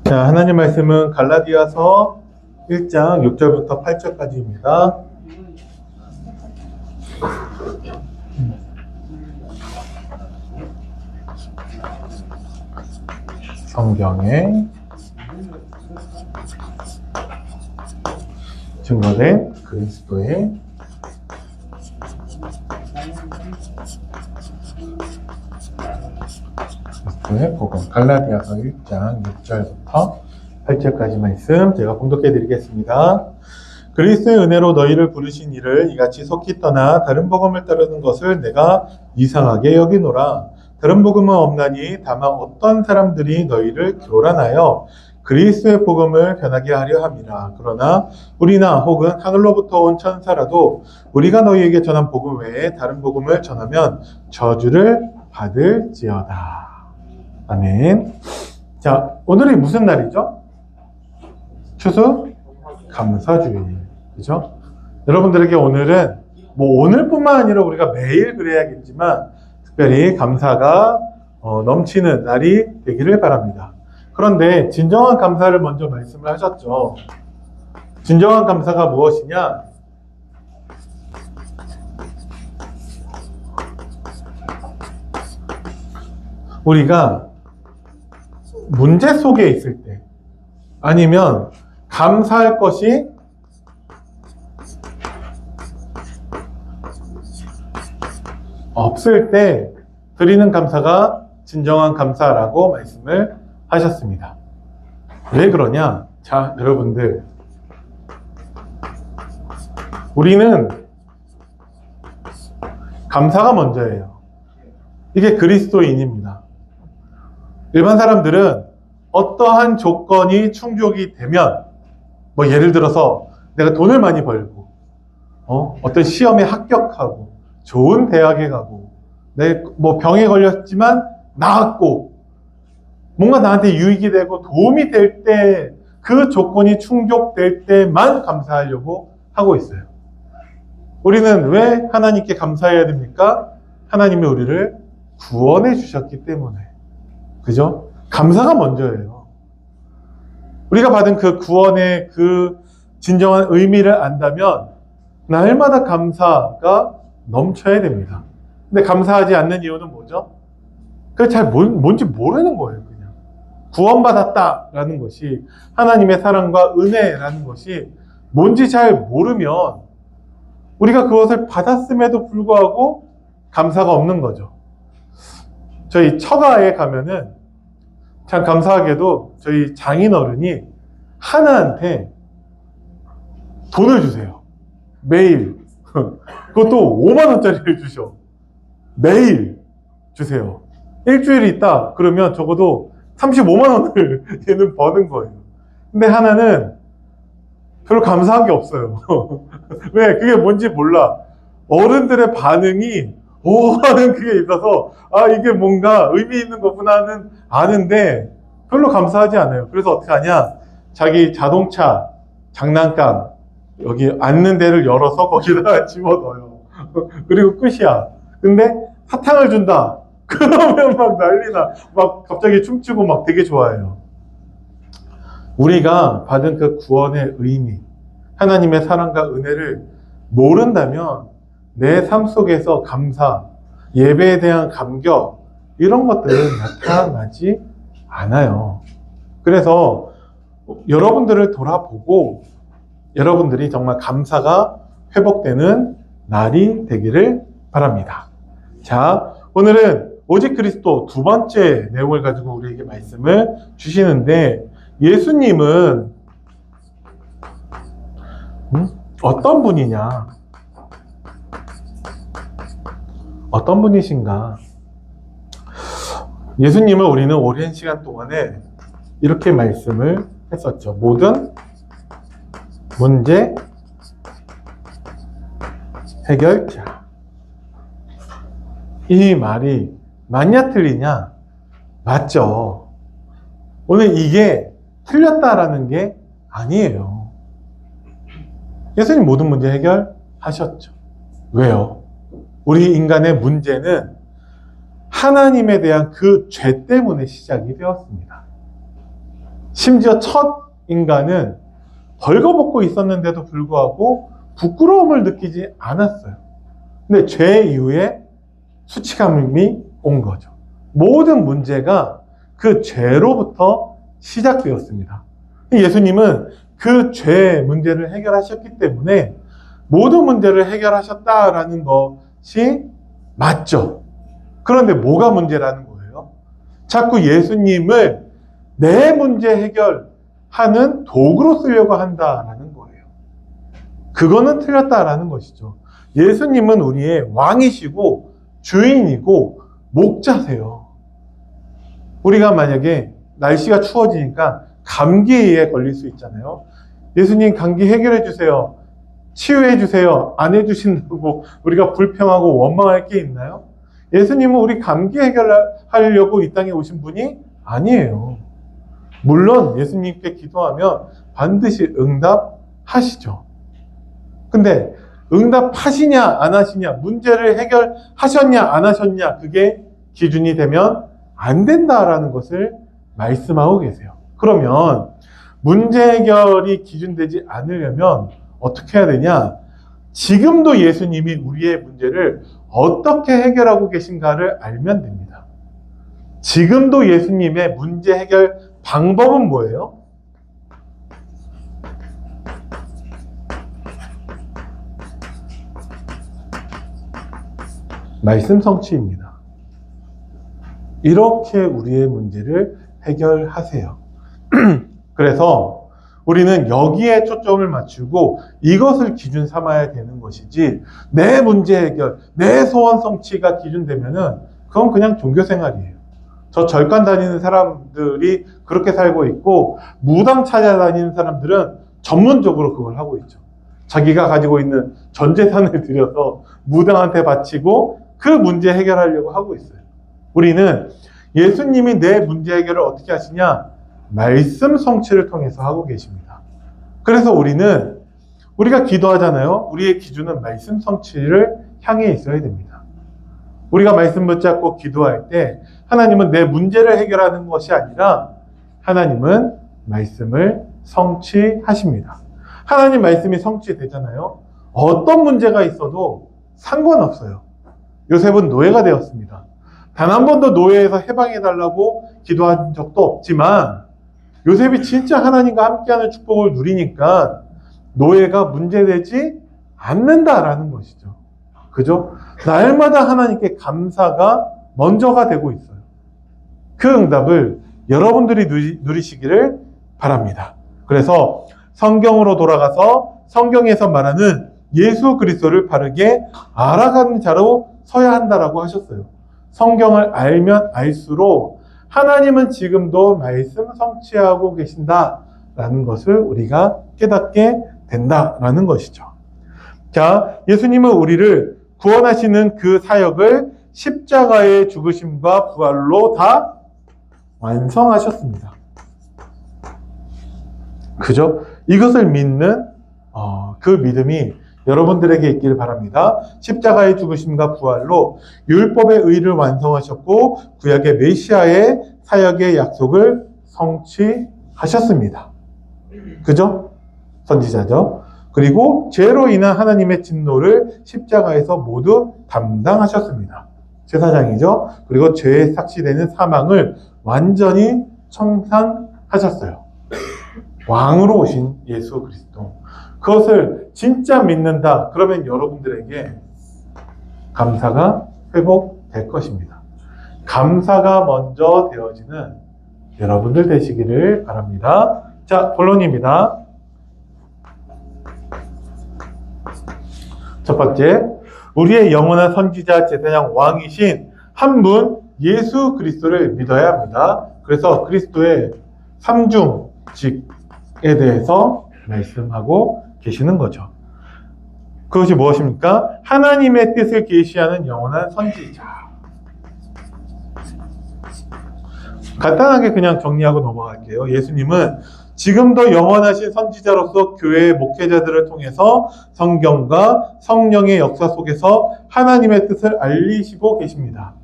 자, 하나님 말씀은 갈라디아서 1장 6절부터 8절까지입니다. 성경에 증거된 그리스도의 복음, 갈라디아서 1장 6절부터 8절까지 말씀 제가 봉독해 드리겠습니다. 그리스도의 은혜로 너희를 부르신 이를 이같이 속히 떠나 다른 복음을 따르는 것을 내가 이상하게 여기노라. 다른 복음은 없나니 다만 어떤 사람들이 너희를 교란하여 그리스도의 복음을 변하게 하려 함이라. 그러나 우리나 혹은 하늘로부터 온 천사라도 우리가 너희에게 전한 복음 외에 다른 복음을 전하면 저주를 받을지어다. 아멘. 자, 오늘이 무슨 날이죠? 추수 감사주일. 그죠? 여러분들에게 오늘은 오늘뿐만 아니라 우리가 매일 그래야겠지만 특별히 감사가 넘치는 날이 되기를 바랍니다. 그런데 진정한 감사를 먼저 말씀을 하셨죠. 진정한 감사가 무엇이냐? 우리가 문제 속에 있을 때 아니면 감사할 것이 없을 때 드리는 감사가 진정한 감사라고 말씀을 하셨습니다. 왜 그러냐? 자, 여러분들, 우리는 감사가 먼저예요. 이게 그리스도인입니다. 일반 사람들은 어떠한 조건이 충족이 되면 예를 들어서 내가 돈을 많이 벌고 어떤 시험에 합격하고 좋은 대학에 가고 내 병에 걸렸지만 나았고 뭔가 나한테 유익이 되고 도움이 될 때 그 조건이 충족될 때만 감사하려고 하고 있어요. 우리는 왜 하나님께 감사해야 됩니까? 하나님이 우리를 구원해 주셨기 때문에. 그죠? 감사가 먼저예요. 우리가 받은 그 구원의 그 진정한 의미를 안다면 날마다 감사가 넘쳐야 됩니다. 근데 감사하지 않는 이유는 뭐죠? 그게 잘 뭔지 모르는 거예요, 그냥. 구원받았다라는 것이, 하나님의 사랑과 은혜라는 것이 뭔지 잘 모르면 우리가 그것을 받았음에도 불구하고 감사가 없는 거죠. 저희 처가에 가면은 참 감사하게도 저희 장인어른이 하나한테 돈을 주세요. 매일. 그것도 5만 원짜리를 주셔. 매일 주세요. 일주일이 있다 그러면 적어도 35만 원을 얘는 버는 거예요. 근데 하나는 별로 감사한 게 없어요. 왜? 그게 뭔지 몰라. 어른들의 반응이 하는 그게 있어서 이게 뭔가 의미 있는 거구나는 아는데 별로 감사하지 않아요. 그래서 어떻게 하냐? 자기 자동차 장난감 여기 앉는 데를 열어서 거기다가 집어넣어요. 그리고 끝이야. 근데 사탕을 준다. 그러면 막 난리나. 막 갑자기 춤추고 막 되게 좋아해요. 우리가 받은 그 구원의 의미, 하나님의 사랑과 은혜를 모른다면 내 삶 속에서 감사, 예배에 대한 감격, 이런 것들은 나타나지 않아요. 그래서 여러분들을 돌아보고 여러분들이 정말 감사가 회복되는 날이 되기를 바랍니다. 자, 오늘은 오직 그리스도 두 번째 내용을 가지고 우리에게 말씀을 주시는데, 예수님은 어떤 분이냐? 어떤 분이신가? 예수님을 우리는 오랜 시간 동안에 이렇게 말씀을 했었죠. 모든 문제 해결자. 이 말이 맞냐 틀리냐? 맞죠. 오늘 이게 틀렸다라는 게 아니에요. 예수님 모든 문제 해결하셨죠. 왜요? 우리 인간의 문제는 하나님에 대한 그 죄 때문에 시작이 되었습니다. 심지어 첫 인간은 벌거벗고 있었는데도 불구하고 부끄러움을 느끼지 않았어요. 근데 죄 이후에 수치감이 온 거죠. 모든 문제가 그 죄로부터 시작되었습니다. 예수님은 그 죄 문제를 해결하셨기 때문에 모든 문제를 해결하셨다라는 것이 맞죠. 그런데 뭐가 문제라는 거예요? 자꾸 예수님을 내 문제 해결하는 도구로 쓰려고 한다라는 거예요. 그거는 틀렸다라는 것이죠. 예수님은 우리의 왕이시고 주인이고 목자세요. 우리가 만약에 날씨가 추워지니까 감기에 걸릴 수 있잖아요. 예수님 감기 해결해 주세요. 치유해 주세요. 안 해주신다고 우리가 불평하고 원망할 게 있나요? 예수님은 우리 감기 해결하려고 이 땅에 오신 분이 아니에요. 물론 예수님께 기도하면 반드시 응답하시죠. 근데 응답하시냐 안 하시냐, 문제를 해결하셨냐 안 하셨냐, 그게 기준이 되면 안 된다라는 것을 말씀하고 계세요. 그러면 문제 해결이 기준되지 않으려면 어떻게 해야 되냐? 지금도 예수님이 우리의 문제를 어떻게 해결하고 계신가를 알면 됩니다. 지금도 예수님의 문제 해결 방법은 뭐예요? 말씀 성취입니다. 이렇게 우리의 문제를 해결하세요. 그래서 우리는 여기에 초점을 맞추고 이것을 기준 삼아야 되는 것이지, 내 문제 해결, 내 소원 성취가 기준되면은 그건 그냥 종교 생활이에요. 저 절간 다니는 사람들이 그렇게 살고 있고, 무당 찾아다니는 사람들은 전문적으로 그걸 하고 있죠. 자기가 가지고 있는 전 재산을 들여서 무당한테 바치고 그 문제 해결하려고 하고 있어요. 우리는 예수님이 내 문제 해결을 어떻게 하시냐? 말씀 성취를 통해서 하고 계십니다. 그래서 우리가 기도하잖아요. 우리의 기준은 말씀 성취를 향해 있어야 됩니다. 우리가 말씀 붙잡고 기도할 때 하나님은 내 문제를 해결하는 것이 아니라 하나님은 말씀을 성취하십니다. 하나님 말씀이 성취되잖아요. 어떤 문제가 있어도 상관없어요. 요셉은 노예가 되었습니다. 단 한 번도 노예에서 해방해달라고 기도한 적도 없지만 요셉이 진짜 하나님과 함께하는 축복을 누리니까 노예가 문제되지 않는다라는 것이죠. 그죠? 날마다 하나님께 감사가 먼저가 되고 있어요. 그 응답을 여러분들이 누리시기를 바랍니다. 그래서 성경으로 돌아가서 성경에서 말하는 예수 그리스도를 바르게 알아가는 자로 서야 한다라고 하셨어요. 성경을 알면 알수록 하나님은 지금도 말씀 성취하고 계신다라는 것을 우리가 깨닫게 된다라는 것이죠. 자, 예수님은 우리를 구원하시는 그 사역을 십자가의 죽으심과 부활로 다 완성하셨습니다. 그죠? 이것을 믿는 그 믿음이 여러분들에게 있기를 바랍니다. 십자가의 죽으심과 부활로 율법의 의를 완성하셨고 구약의 메시아의 사역의 약속을 성취하셨습니다. 그죠? 선지자죠. 그리고 죄로 인한 하나님의 진노를 십자가에서 모두 담당하셨습니다. 제사장이죠. 그리고 죄에 삭시되는 사망을 완전히 청산하셨어요. 왕으로 오신 예수 그리스도. 그것을 진짜 믿는다. 그러면 여러분들에게 감사가 회복될 것입니다. 감사가 먼저 되어지는 여러분들 되시기를 바랍니다. 자, 본론입니다. 첫 번째, 우리의 영원한 선지자, 제사장, 왕이신 한 분 예수 그리스도를 믿어야 합니다. 그래서 그리스도의 삼중직에 대해서 말씀하고 계시는 거죠. 그것이 무엇입니까? 하나님의 뜻을 계시하는 영원한 선지자. 간단하게 그냥 정리하고 넘어갈게요. 예수님은 지금도 영원하신 선지자로서 교회의 목회자들을 통해서 성경과 성령의 역사 속에서 하나님의 뜻을 알리시고 계십니다.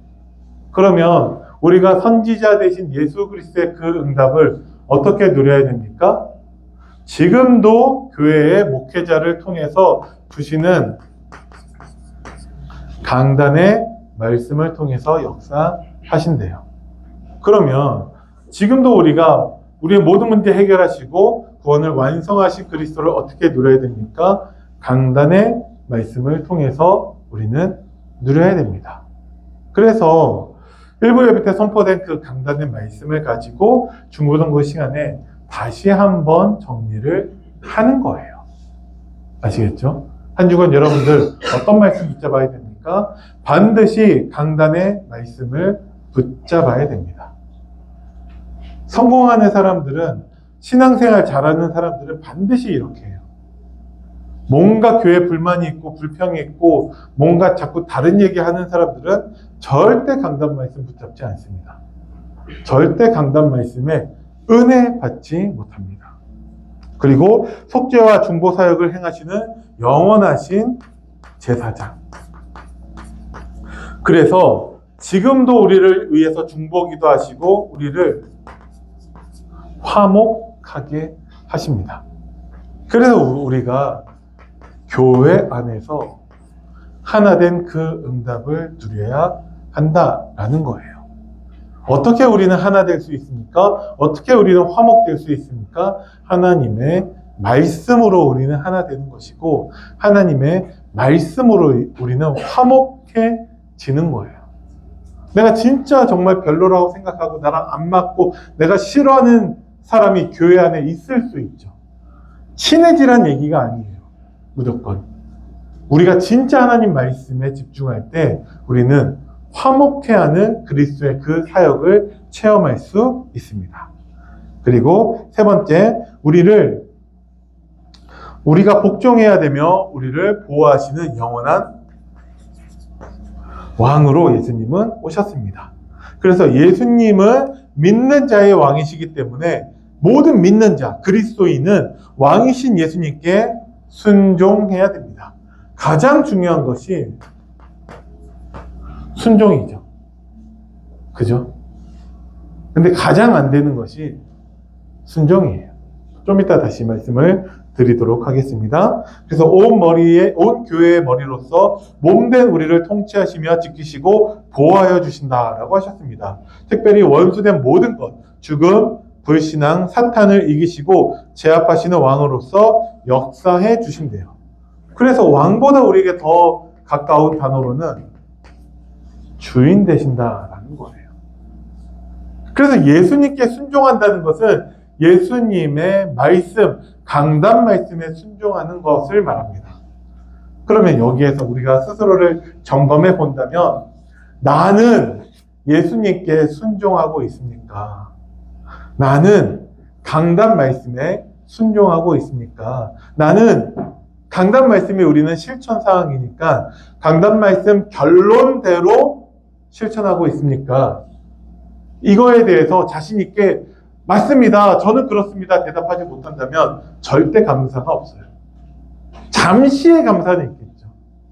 그러면 우리가 선지자 되신 예수 그리스도의 그 응답을 어떻게 누려야 됩니까? 지금도 교회의 목회자를 통해서 주시는 강단의 말씀을 통해서 역사하신대요. 그러면 지금도 우리가 우리의 모든 문제 해결하시고 구원을 완성하신 그리스도를 어떻게 누려야 됩니까? 강단의 말씀을 통해서 우리는 누려야 됩니다. 그래서 일부 예배 때 선포된 그 강단의 말씀을 가지고 중고등부 시간에 다시 한번 정리를 하는 거예요. 아시겠죠? 한 주간 여러분들 어떤 말씀 붙잡아야 됩니까? 반드시 강단의 말씀을 붙잡아야 됩니다. 성공하는 사람들은, 신앙생활 잘하는 사람들은 반드시 이렇게 해요. 뭔가 교회에 불만이 있고 불평이 있고 뭔가 자꾸 다른 얘기하는 사람들은 절대 강단 말씀 붙잡지 않습니다. 절대 강단 말씀에 은혜 받지 못합니다. 그리고 속죄와 중보 사역을 행하시는 영원하신 제사장. 그래서 지금도 우리를 위해서 중보기도 하시고 우리를 화목하게 하십니다. 그래서 우리가 교회 안에서 하나된 그 응답을 누려야 한다라는 거예요. 어떻게 우리는 하나 될 수 있습니까? 어떻게 우리는 화목될 수 있습니까? 하나님의 말씀으로 우리는 하나 되는 것이고 하나님의 말씀으로 우리는 화목해지는 거예요. 내가 진짜 정말 별로라고 생각하고 나랑 안 맞고 내가 싫어하는 사람이 교회 안에 있을 수 있죠. 친해지란 얘기가 아니에요. 무조건. 우리가 진짜 하나님 말씀에 집중할 때 우리는 화목해하는 그리스도의 그 사역을 체험할 수 있습니다. 그리고 세 번째, 우리가 복종해야 되며 우리를 보호하시는 영원한 왕으로 예수님은 오셨습니다. 그래서 예수님은 믿는 자의 왕이시기 때문에 모든 믿는 자, 그리스도인은 왕이신 예수님께 순종해야 됩니다. 가장 중요한 것이 순종이죠. 그죠? 근데 가장 안 되는 것이 순종이에요. 좀 이따 다시 말씀을 드리도록 하겠습니다. 그래서 온 교회의 머리로서 몸된 우리를 통치하시며 지키시고 보호하여 주신다라고 하셨습니다. 특별히 원수된 모든 것, 죽음, 불신앙, 사탄을 이기시고 제압하시는 왕으로서 역사해 주신대요. 그래서 왕보다 우리에게 더 가까운 단어로는 주인 되신다라는 거예요. 그래서 예수님께 순종한다는 것은 예수님의 말씀, 강단 말씀에 순종하는 것을 말합니다. 그러면 여기에서 우리가 스스로를 점검해 본다면 나는 예수님께 순종하고 있습니까? 나는 강단 말씀에 순종하고 있습니까? 나는 강단 말씀이 우리는 실천 사항이니까 강단 말씀 결론대로 실천하고 있습니까? 이거에 대해서 자신 있게 맞습니다. 저는 그렇습니다. 대답하지 못한다면 절대 감사가 없어요. 잠시의 감사는 있겠죠.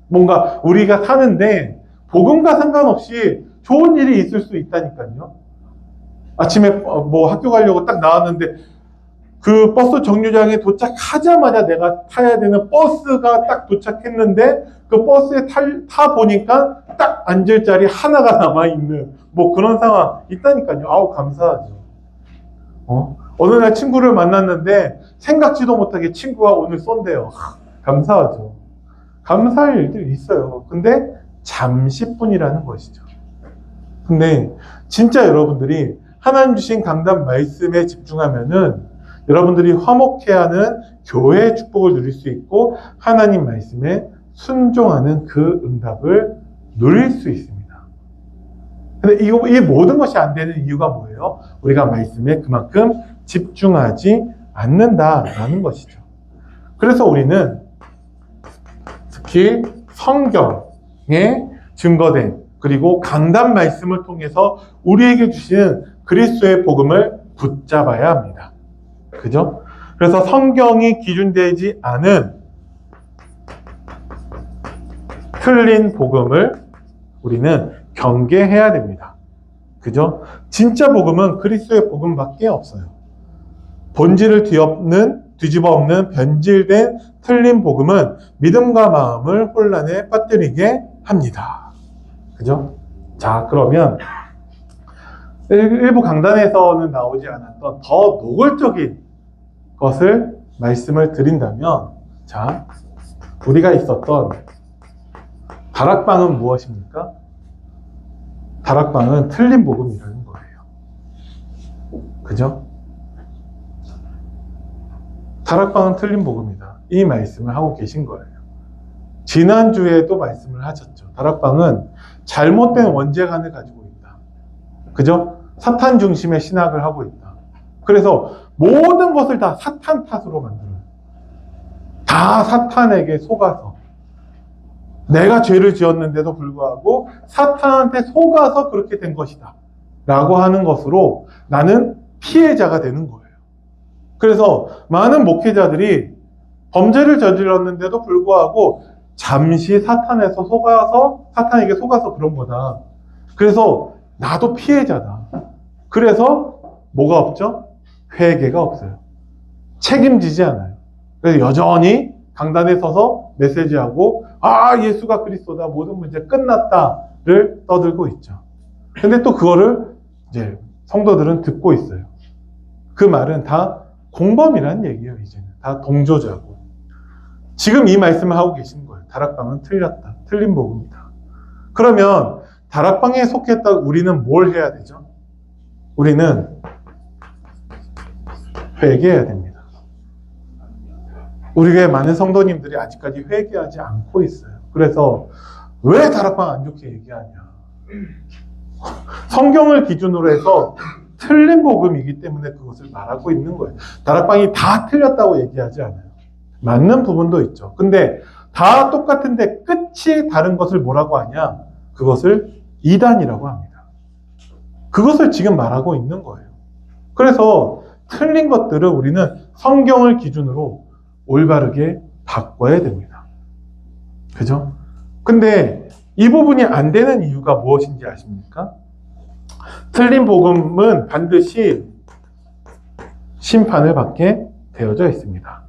뭔가 우리가 사는데 복음과 상관없이 좋은 일이 있을 수 있다니까요. 아침에 뭐 학교 가려고 딱 나왔는데 그 버스 정류장에 도착하자마자 내가 타야 되는 버스가 딱 도착했는데 그 버스에 타 보니까 딱 앉을 자리 하나가 남아있는 뭐 그런 상황 있다니까요. 아우 감사하죠. 어느 날 친구를 만났는데 생각지도 못하게 친구가 오늘 쏜대요. 감사하죠. 감사할 일들이 있어요. 근데 잠시뿐이라는 것이죠. 근데 진짜 여러분들이 하나님 주신 강단 말씀에 집중하면은 여러분들이 화목해하는 교회의 축복을 누릴 수 있고 하나님 말씀에 순종하는 그 응답을 누릴 수 있습니다. 근데 이 모든 것이 안 되는 이유가 뭐예요? 우리가 말씀에 그만큼 집중하지 않는다라는 것이죠. 그래서 우리는 특히 성경에 증거된 그리고 강단 말씀을 통해서 우리에게 주시는 그리스도의 복음을 붙잡아야 합니다. 그죠? 그래서 성경이 기준되지 않은 틀린 복음을 우리는 경계해야 됩니다. 그죠? 진짜 복음은 그리스도의 복음밖에 없어요. 본질을 뒤집어 엎는 변질된 틀린 복음은 믿음과 마음을 혼란에 빠뜨리게 합니다. 그죠? 자, 그러면 일부 강단에서는 나오지 않았던 더 노골적인 것을 말씀을 드린다면, 자, 우리가 있었던 다락방은 무엇입니까? 다락방은 틀린 복음이라는 거예요. 그죠? 다락방은 틀린 복음이다. 이 말씀을 하고 계신 거예요. 지난주에도 말씀을 하셨죠. 다락방은 잘못된 원죄관을 가지고 있다. 그죠? 사탄 중심의 신학을 하고 있다. 그래서 모든 것을 다 사탄 탓으로 만들어요. 다 사탄에게 속아서. 내가 죄를 지었는데도 불구하고 사탄한테 속아서 그렇게 된 것이다. 라고 하는 것으로 나는 피해자가 되는 거예요. 그래서 많은 목회자들이 범죄를 저질렀는데도 불구하고 잠시 사탄에게 속아서 그런 거다. 그래서 나도 피해자다. 그래서 뭐가 없죠? 회개가 없어요. 책임지지 않아요. 그래서 여전히 강단에 서서 메시지하고 예수가 그리스도다, 모든 문제 끝났다를 떠들고 있죠. 근데 또 그거를 이제 성도들은 듣고 있어요. 그 말은 다 공범이라는 얘기예요. 이제는 다 동조자고. 지금 이 말씀을 하고 계신 거예요. 다락방은 틀렸다. 틀린 복음이다. 그러면 다락방에 속했다 우리는 뭘 해야 되죠? 우리는 회개해야 됩니다. 우리 교회 많은 성도님들이 아직까지 회개하지 않고 있어요. 그래서 왜 다락방 안 좋게 얘기하냐? 성경을 기준으로 해서 틀린 복음이기 때문에 그것을 말하고 있는 거예요. 다락방이 다 틀렸다고 얘기하지 않아요. 맞는 부분도 있죠. 근데 다 똑같은데 끝이 다른 것을 뭐라고 하냐? 그것을 이단이라고 합니다. 그것을 지금 말하고 있는 거예요. 그래서 틀린 것들을 우리는 성경을 기준으로 올바르게 바꿔야 됩니다. 그죠? 근데 이 부분이 안 되는 이유가 무엇인지 아십니까? 틀린 복음은 반드시 심판을 받게 되어져 있습니다.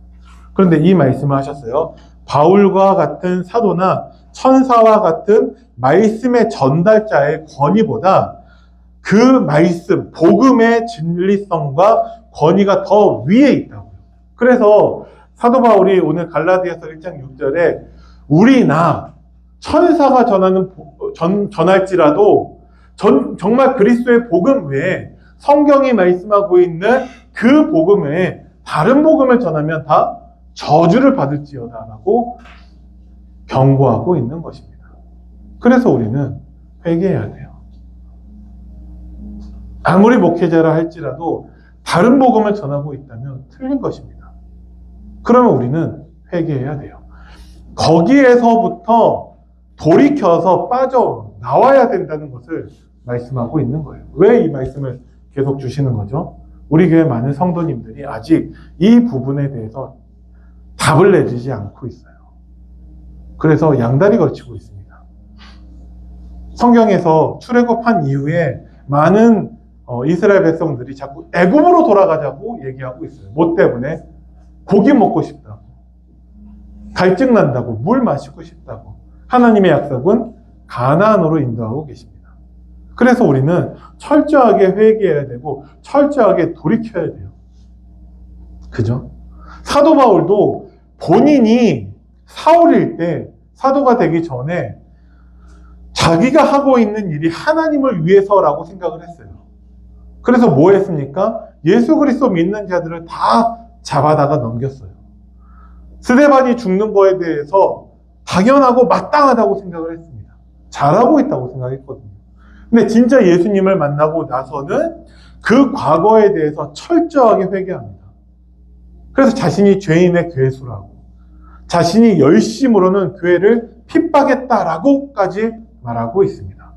그런데 이 말씀을 하셨어요. 바울과 같은 사도나 천사와 같은 말씀의 전달자의 권위보다 그 말씀, 복음의 진리성과 권위가 더 위에 있다고요. 그래서 사도 바울이 오늘 갈라디아서 1장 6절에 우리나 천사가 전할지라도 정말 그리스도의 복음 외에 성경이 말씀하고 있는 그 복음 외에 다른 복음을 전하면 다 저주를 받을지어다라고 경고하고 있는 것입니다. 그래서 우리는 회개해야 돼요. 아무리 목회자라 할지라도 다른 복음을 전하고 있다면 틀린 것입니다. 그러면 우리는 회개해야 돼요. 거기에서부터 돌이켜서 빠져나와야 된다는 것을 말씀하고 있는 거예요. 왜 이 말씀을 계속 주시는 거죠? 우리 교회 많은 성도님들이 아직 이 부분에 대해서 답을 내주지 않고 있어요. 그래서 양다리 걸치고 있습니다. 성경에서 출애굽한 이후에 많은 이스라엘 백성들이 자꾸 애굽으로 돌아가자고 얘기하고 있어요. 뭐 때문에? 고기 먹고 싶다고, 갈증 난다고, 물 마시고 싶다고. 하나님의 약속은 가나안으로 인도하고 계십니다. 그래서 우리는 철저하게 회개해야 되고 철저하게 돌이켜야 돼요. 그죠? 사도 바울도 본인이 사울일 때, 사도가 되기 전에 자기가 하고 있는 일이 하나님을 위해서라고 생각을 했어요. 그래서 뭐 했습니까? 예수 그리스도 믿는 자들을 다 잡아다가 넘겼어요. 스데반이 죽는 거에 대해서 당연하고 마땅하다고 생각을 했습니다. 잘하고 있다고 생각했거든요. 근데 진짜 예수님을 만나고 나서는 그 과거에 대해서 철저하게 회개합니다. 그래서 자신이 죄인의 괴수라고, 자신이 열심으로는 교회를 핍박했다라고까지 말하고 있습니다.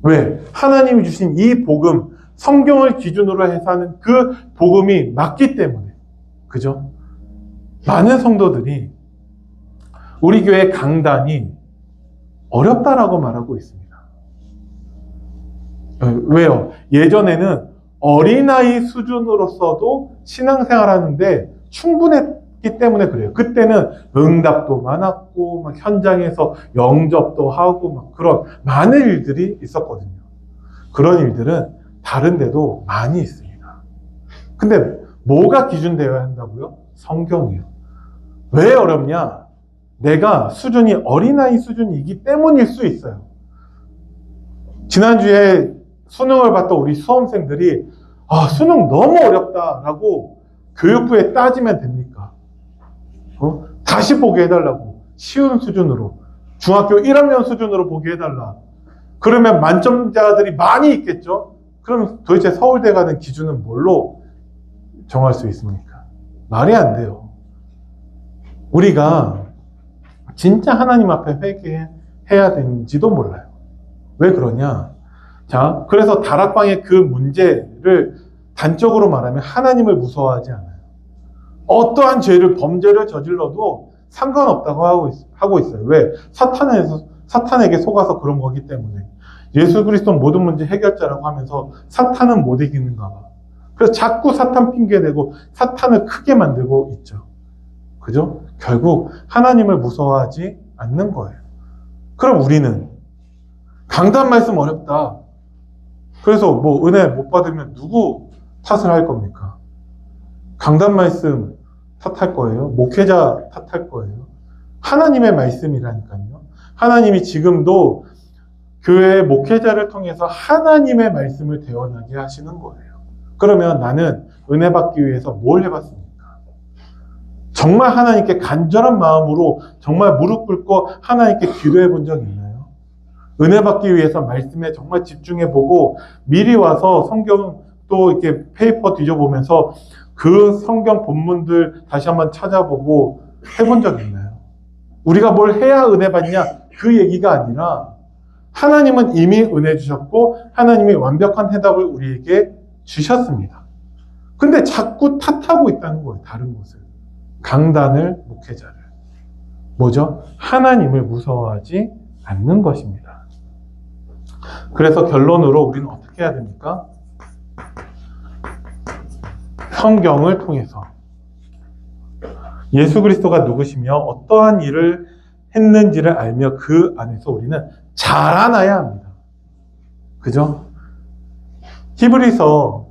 왜? 하나님이 주신 이 복음, 성경을 기준으로 해서 하는 그 복음이 맞기 때문에. 그죠? 많은 성도들이 우리 교회 강단이 어렵다라고 말하고 있습니다. 왜요? 예전에는 어린아이 수준으로서도 신앙생활 하는데 충분했기 때문에 그래요. 그때는 응답도 많았고, 막 현장에서 영접도 하고, 막 그런 많은 일들이 있었거든요. 그런 일들은 다른 데도 많이 있습니다. 근데 뭐가 기준되어야 한다고요? 성경이요. 왜 어렵냐? 내가 수준이 어린아이 수준이기 때문일 수 있어요. 지난주에 수능을 봤던 우리 수험생들이 수능 너무 어렵다라고 교육부에 따지면 됩니까? 다시 보게 해달라고. 쉬운 수준으로. 중학교 1학년 수준으로 보게 해달라. 그러면 만점자들이 많이 있겠죠? 그럼 도대체 서울대 가는 기준은 뭘로 정할 수 있습니까? 말이 안 돼요. 우리가 진짜 하나님 앞에 회개해야 되는지도 몰라요. 왜 그러냐? 자, 그래서 다락방의 그 문제를 단적으로 말하면 하나님을 무서워하지 않아요. 어떠한 죄를, 범죄를 저질러도 상관없다고 하고 있어요. 왜? 사탄에게 속아서 그런 거기 때문에. 예수 그리스도는 모든 문제 해결자라고 하면서 사탄은 못 이기는가 봐. 그래서 자꾸 사탄 핑계대고 사탄을 크게 만들고 있죠. 그죠? 결국 하나님을 무서워하지 않는 거예요. 그럼 우리는 강단 말씀 어렵다. 그래서 뭐 은혜 못 받으면 누구 탓을 할 겁니까? 강단 말씀 탓할 거예요? 목회자 탓할 거예요? 하나님의 말씀이라니까요. 하나님이 지금도 교회의 목회자를 통해서 하나님의 말씀을 대언하게 하시는 거예요. 그러면 나는 은혜 받기 위해서 뭘 해봤습니까? 정말 하나님께 간절한 마음으로 정말 무릎 꿇고 하나님께 기도해 본 적 있나요? 은혜 받기 위해서 말씀에 정말 집중해 보고 미리 와서 성경 또 이렇게 페이퍼 뒤져보면서 그 성경 본문들 다시 한번 찾아보고 해본 적 있나요? 우리가 뭘 해야 은혜 받냐? 그 얘기가 아니라 하나님은 이미 은혜 주셨고 하나님이 완벽한 해답을 우리에게 주셨습니다. 근데 자꾸 탓하고 있다는 거예요. 다른 곳을. 강단을, 목회자를. 뭐죠? 하나님을 무서워하지 않는 것입니다. 그래서 결론으로 우리는 어떻게 해야 됩니까? 성경을 통해서 예수 그리스도가 누구시며 어떠한 일을 했는지를 알며 그 안에서 우리는 자라나야 합니다. 그죠? 히브리서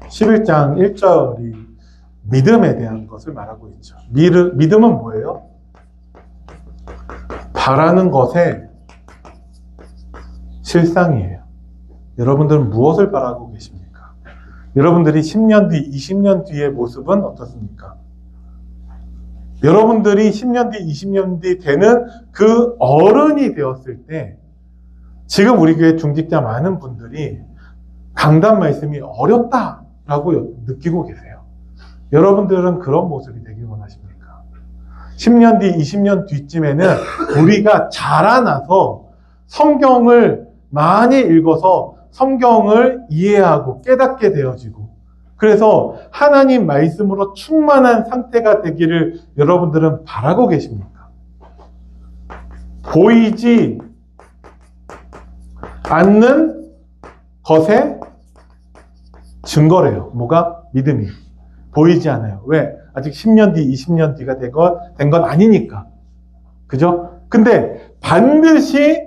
11장 1절이 믿음에 대한 것을 말하고 있죠. 믿음은 뭐예요? 바라는 것의 실상이에요. 여러분들은 무엇을 바라고 계십니까? 여러분들이 10년 뒤, 20년 뒤의 모습은 어떻습니까? 여러분들이 10년 뒤, 20년 뒤 되는 그 어른이 되었을 때 지금 우리 교회 중직자 많은 분들이 강단 말씀이 어렵다라고 느끼고 계세요. 여러분들은 그런 모습이 되길 원하십니까? 10년 뒤, 20년 뒤쯤에는 우리가 자라나서 성경을 많이 읽어서 성경을 이해하고 깨닫게 되어지고 그래서 하나님 말씀으로 충만한 상태가 되기를 여러분들은 바라고 계십니까? 보이지 않는 것의 증거래요. 뭐가? 믿음이. 보이지 않아요. 왜? 아직 10년 뒤, 20년 뒤가 된 건 아니니까. 그죠? 근데 반드시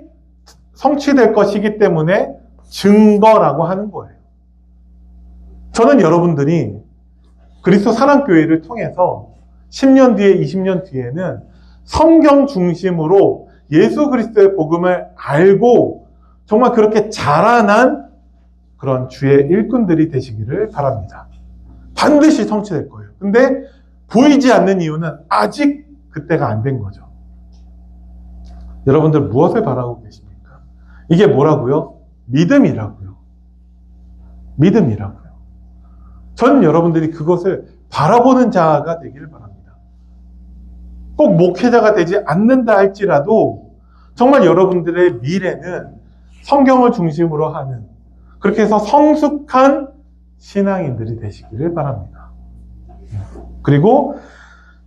성취될 것이기 때문에 증거라고 하는 거예요. 저는 여러분들이 그리스도 사랑교회를 통해서 10년 뒤에, 20년 뒤에는 성경 중심으로 예수 그리스도의 복음을 알고 정말 그렇게 자라난 그런 주의 일꾼들이 되시기를 바랍니다. 반드시 성취될 거예요. 근데 보이지 않는 이유는 아직 그때가 안 된 거죠. 여러분들 무엇을 바라고 계십니까? 이게 뭐라고요? 믿음이라고요. 믿음이라고요. 전 여러분들이 그것을 바라보는 자가 되기를 바랍니다. 꼭 목회자가 되지 않는다 할지라도 정말 여러분들의 미래는 성경을 중심으로 하는 그렇게 해서 성숙한 신앙인들이 되시기를 바랍니다. 그리고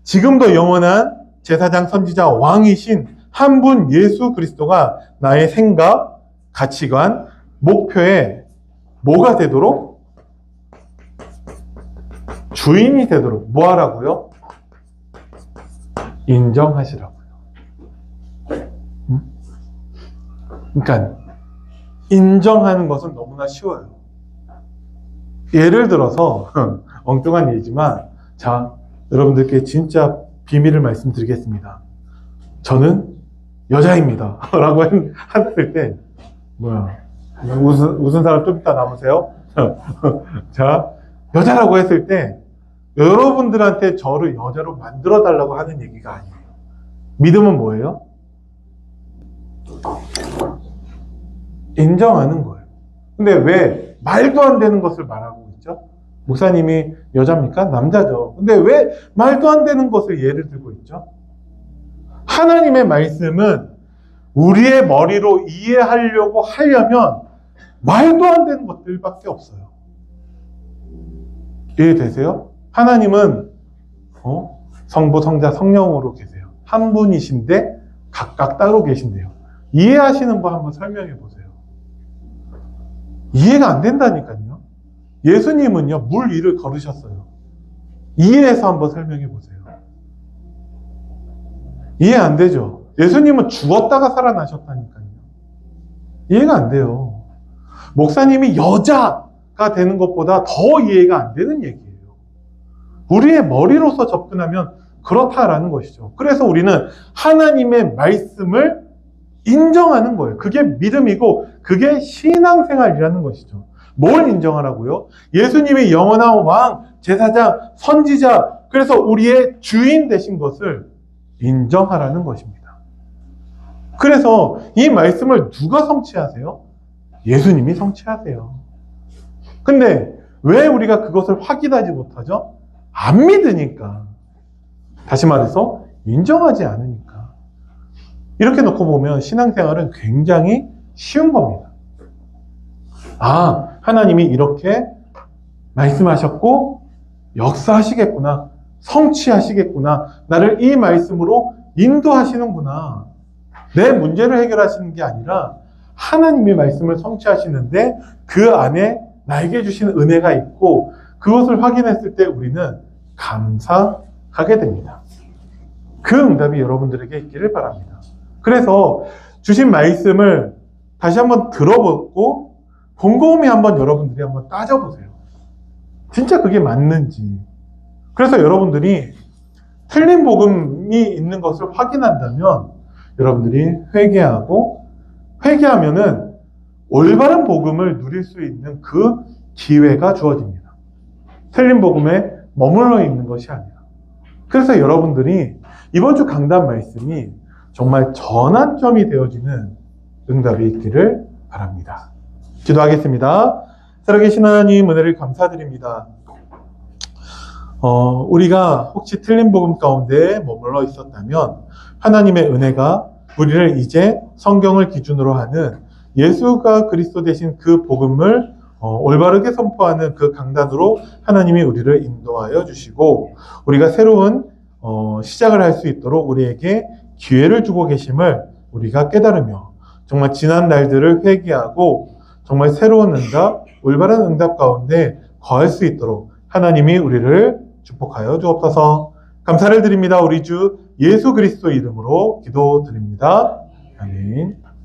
지금도 영원한 제사장 선지자 왕이신 한 분 예수 그리스도가 나의 생각, 가치관, 목표의 뭐가 되도록? 주인이 되도록 뭐 하라고요? 인정하시라고요. 그러니까 인정하는 것은 너무나 쉬워요. 예를 들어서 엉뚱한 예지만 자, 여러분들께 진짜 비밀을 말씀드리겠습니다. 저는 여자입니다. 라고 했을 때 뭐야? 웃은 사람 좀 이따 남으세요? 자, 여자라고 했을 때 여러분들한테 저를 여자로 만들어 달라고 하는 얘기가 아니에요. 믿음은 뭐예요? 인정하는 거예요. 근데 왜 말도 안 되는 것을 말하고 있죠? 목사님이 여자입니까? 남자죠. 근데 왜 말도 안 되는 것을 예를 들고 있죠? 하나님의 말씀은 우리의 머리로 이해하려고 하려면 말도 안 되는 것들밖에 없어요. 이해되세요? 하나님은 성부, 성자, 성령으로 계세요. 한 분이신데 각각 따로 계신데요. 이해하시는 거 한번 설명해 보세요. 이해가 안 된다니까요. 예수님은요, 물 위를 걸으셨어요. 이해해서 한번 설명해 보세요. 이해 안 되죠? 예수님은 죽었다가 살아나셨다니까요. 이해가 안 돼요. 목사님이 여자가 되는 것보다 더 이해가 안 되는 얘기예요. 우리의 머리로서 접근하면 그렇다라는 것이죠. 그래서 우리는 하나님의 말씀을 인정하는 거예요. 그게 믿음이고 그게 신앙생활이라는 것이죠. 뭘 인정하라고요? 예수님이 영원한 왕, 제사장, 선지자, 그래서 우리의 주인 되신 것을 인정하라는 것입니다. 그래서 이 말씀을 누가 성취하세요? 예수님이 성취하세요. 근데 왜 우리가 그것을 확인하지 못하죠? 안 믿으니까. 다시 말해서 인정하지 않으니까. 이렇게 놓고 보면 신앙생활은 굉장히 쉬운 겁니다. 아, 하나님이 이렇게 말씀하셨고 역사하시겠구나. 성취하시겠구나. 나를 이 말씀으로 인도하시는구나. 내 문제를 해결하시는 게 아니라 하나님의 말씀을 성취하시는데 그 안에 나에게 주신 은혜가 있고 그것을 확인했을 때 우리는 감사하게 됩니다. 그 응답이 여러분들에게 있기를 바랍니다. 그래서 주신 말씀을 다시 한번 들어보고 곰곰이 한번 여러분들이 한번 따져보세요. 진짜 그게 맞는지. 그래서 여러분들이 틀린 복음이 있는 것을 확인한다면 여러분들이 회개하면은 올바른 복음을 누릴 수 있는 그 기회가 주어집니다. 틀린 복음에 머물러 있는 것이 아니라. 그래서 여러분들이 이번 주 강단 말씀이 정말 전환점이 되어지는 응답이 있기를 바랍니다. 기도하겠습니다. 살아계신 하나님 은혜를 감사드립니다. 우리가 혹시 틀린 복음 가운데 머물러 있었다면 하나님의 은혜가 우리를 이제 성경을 기준으로 하는 예수가 그리스도 되신 그 복음을 올바르게 선포하는 그 강단으로 하나님이 우리를 인도하여 주시고 우리가 새로운 시작을 할 수 있도록 우리에게 기회를 주고 계심을 우리가 깨달으며 정말 지난 날들을 회개하고 정말 새로운 응답, 올바른 응답 가운데 거할 수 있도록 하나님이 우리를 축복하여 주옵소서. 감사를 드립니다. 우리 주 예수 그리스도 이름으로 기도드립니다. 아멘.